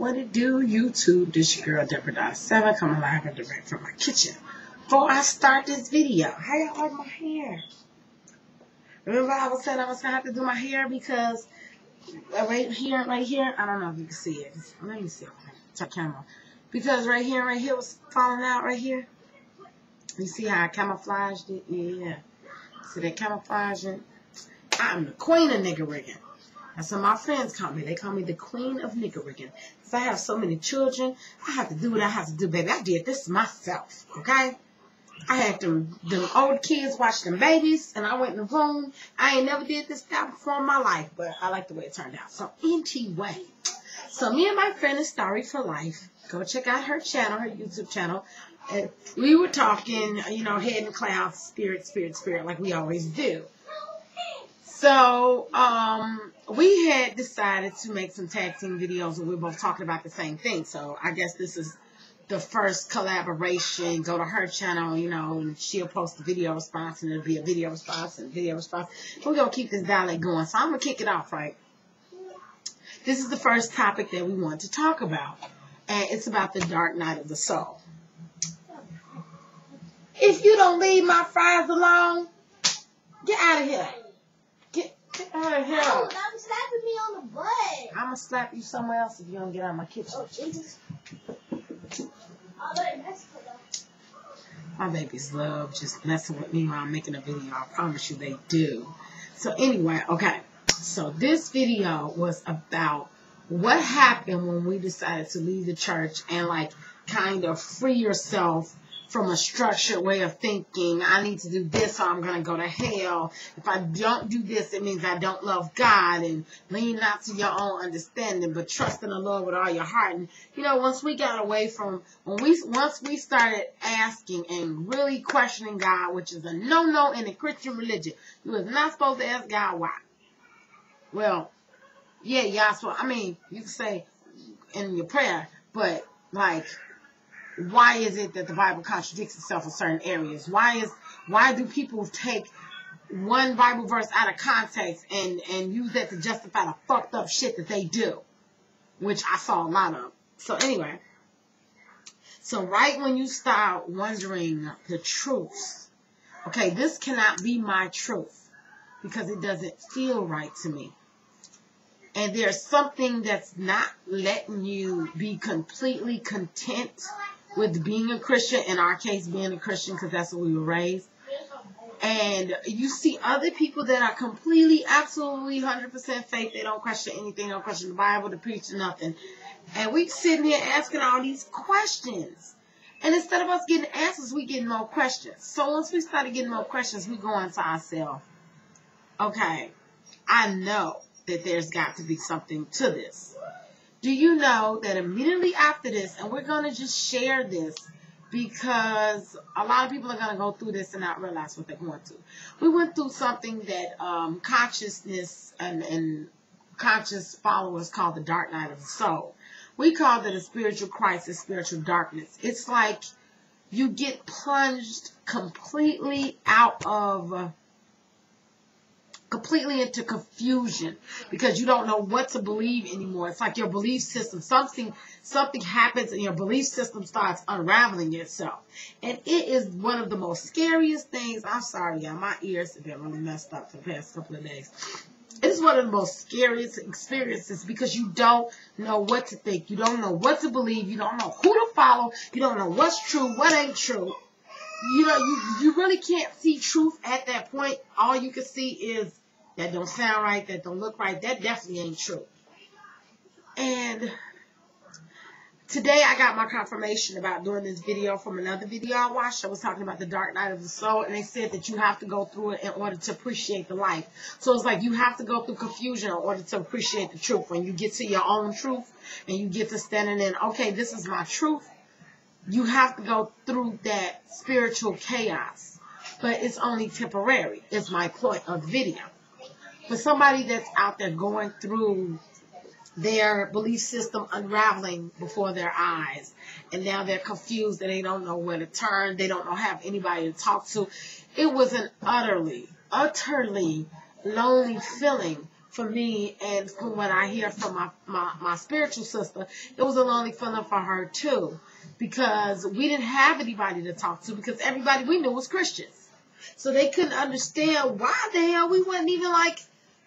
What it do, YouTube? This your girl Deborah.7 coming live and direct from my kitchen. Before I start this video, how y'all like my hair? Remember I was saying I was gonna have to do my hair because right here, I don't know if you can see it. Let me see. Check camera. Because right here was falling out right here. You see how I camouflaged it? Yeah. See that camouflaging? I'm the queen of nigger rigging. That's what my friends call me. They call me the queen of nigger rigging. Because I have so many children, I have to do what I have to do, baby. I did this myself, okay? I had them old kids watch them babies, and I went in the room. I ain't never did this style before in my life, but I like the way it turned out. So anyway, so me and my friend is Starry for Life. Go check out her channel, her YouTube channel. And we were talking, you know, head in clouds, spirit, like we always do. So, we had decided to make some tag team videos, and we were both talking about the same thing. So, I guess this is the first collaboration. Go to her channel, you know, and she'll post the video response, and it'll be a video response and video response. We're going to keep this dialogue going. So, I'm going to kick it off, right? This is the first topic that we want to talk about, and it's about the dark night of the soul. If you don't leave my fries alone, get out of here. Get out of here. Oh, I'm slapping me on the butt. I'm going to slap you somewhere else if you don't get out of my kitchen. Oh, Jesus. Oh, they're in Mexico, though. My babies love just messing with me while I'm making a video. I promise you they do. So anyway, okay. So this video was about what happened when we decided to leave the church and like kind of free yourself from a structured way of thinking. I need to do this or I'm going to go to hell. If I don't do this, it means I don't love God. And lean not to your own understanding, but trust in the Lord with all your heart. And, you know, once we got away from, once we started asking and really questioning God, which is a no-no in the Christian religion, you was not supposed to ask God why. Well, yeah, y'all, so, I mean, you can say in your prayer, but, like, why is it that the Bible contradicts itself in certain areas? Why do people take one Bible verse out of context and use that to justify the fucked up shit that they do? Which I saw a lot of. So anyway, so right when you start wondering the truth, okay, this cannot be my truth because it doesn't feel right to me. And there's something that's not letting you be completely content with being a Christian, in our case being a Christian because that's what we were raised. And you see other people that are completely, absolutely 100% faith. They don't question anything, don't question the Bible, the preach, nothing. And we sitting here asking all these questions. And instead of us getting answers, we getting more questions. So once we started getting more questions, we go into ourselves. Okay, I know that there's got to be something to this. Do you know that immediately after this, and we're going to just share this because a lot of people are going to go through this and not realize what they're going through. We went through something that consciousness and conscious followers call the dark night of the soul. We call it a spiritual crisis, spiritual darkness. It's like you get plunged completely into confusion because you don't know what to believe anymore. It's like your belief system, something happens and your belief system starts unraveling itself. And it is one of the most scariest things. I'm sorry, y'all, my ears have been really messed up for the past couple of days. It's one of the most scariest experiences because you don't know what to think. You don't know what to believe. You don't know who to follow. You don't know what's true, what ain't true. You know, you really can't see truth at that point. All you can see is that don't sound right, that don't look right. That definitely ain't true. And today I got my confirmation about doing this video from another video I watched. I was talking about the dark night of the soul, and they said that you have to go through it in order to appreciate the life. So it's like you have to go through confusion in order to appreciate the truth. When you get to your own truth and you get to standing in, okay, this is my truth, you have to go through that spiritual chaos. But it's only temporary, is my point of the video. For somebody that's out there going through their belief system unraveling before their eyes, and now they're confused and they don't know where to turn, they don't have anybody to talk to, it was an utterly lonely feeling for me, and from what I hear from my spiritual sister, it was a lonely feeling for her too, because we didn't have anybody to talk to, because everybody we knew was Christians. So they couldn't understand why the hell we wasn't even like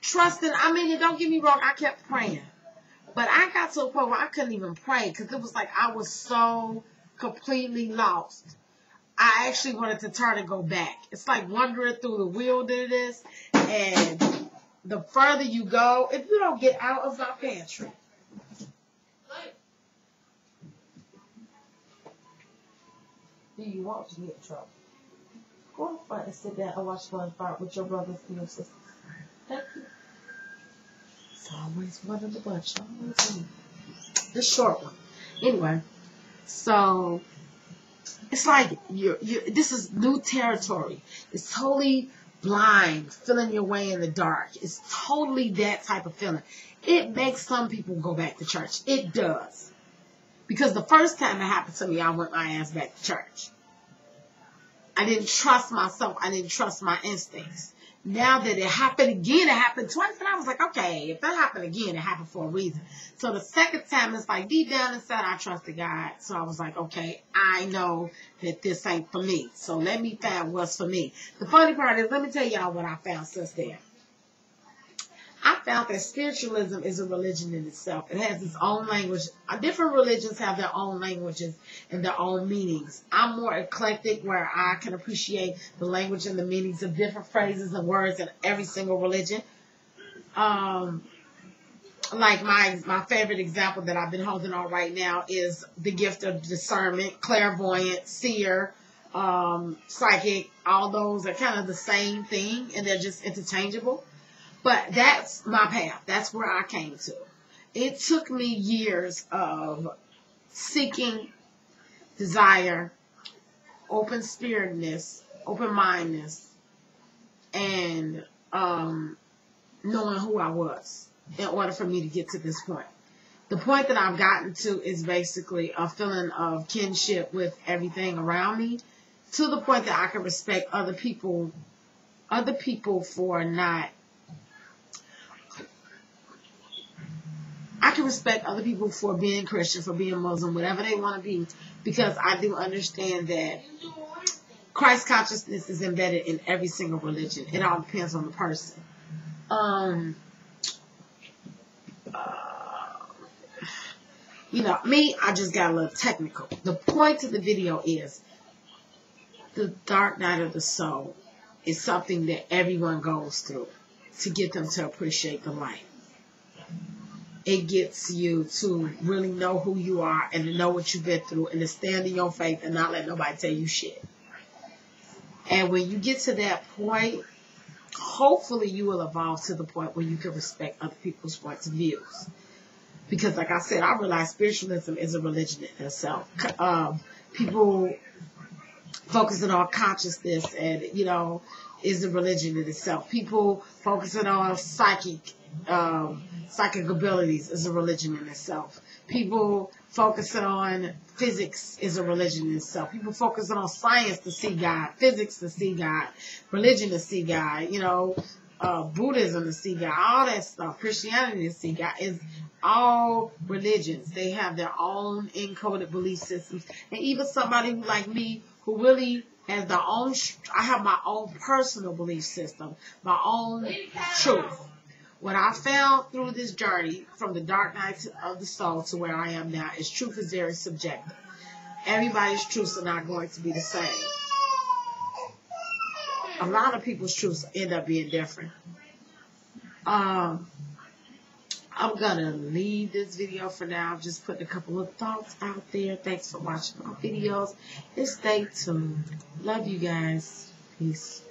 trusting. I mean, and don't get me wrong, I kept praying. But I got to a point where I couldn't even pray, because it was like I was so completely lost. I actually wanted to turn and go back. It's like wandering through the wilderness, and the further you go, if you don't get out of my pantry. Do you want to get in trouble? Go in front and sit down and watch SpongeBob with your brothers and your sisters. Thank you. It's always one of the bunch. Always one. The short one. Anyway, so it's like this is new territory. It's totally blind, feeling your way in the dark. It's totally that type of feeling. It makes some people go back to church. It does. Because the first time it happened to me, I went my ass back to church. I didn't trust myself. I didn't trust my instincts. Now that it happened again, it happened twice, and I was like, okay, if that happened again, it happened for a reason. So the second time, it's like deep down inside, I trusted God. So I was like, okay, I know that this ain't for me. So let me find what's for me. The funny part is, let me tell y'all what I found since then. I found that spiritualism is a religion in itself. It has its own language. Different religions have their own languages and their own meanings. I'm more eclectic, where I can appreciate the language and the meanings of different phrases and words in every single religion. Like my favorite example that I've been holding on right now is the gift of discernment, clairvoyant, seer, psychic. All those are kind of the same thing, and they're just interchangeable. But that's my path. That's where I came to. It took me years of seeking, desire, open-spiritedness, open-mindedness, and knowing who I was in order for me to get to this point. The point that I've gotten to is basically a feeling of kinship with everything around me, to the point that I can respect other people for not. I can respect other people for being Christian, for being Muslim, whatever they want to be, because I do understand that Christ consciousness is embedded in every single religion. It all depends on the person. You know, me, I just got a little technical. The point of the video is the dark night of the soul is something that everyone goes through to get them to appreciate the light. It gets you to really know who you are and to know what you've been through and to stand in your faith and not let nobody tell you shit. And when you get to that point, hopefully you will evolve to the point where you can respect other people's points of views. Because like I said, I realize spiritualism is a religion in itself. People focusing on consciousness and, you know, is a religion in itself. People focusing on psychic abilities is a religion in itself. People focusing on physics is a religion in itself. People focusing on science to see God, physics to see God, religion to see God, you know, Buddhism to see God, all that stuff, Christianity to see God, is all religions. They have their own encoded belief systems. And even somebody who, like me, who really has their own, I have my own personal belief system, my own truth. What I found through this journey from the dark night of the soul to where I am now is truth is very subjective. Everybody's truths are not going to be the same. A lot of people's truths end up being different. I'm going to leave this video for now. I've just put a couple of thoughts out there. Thanks for watching my videos. And stay tuned. Love you guys. Peace.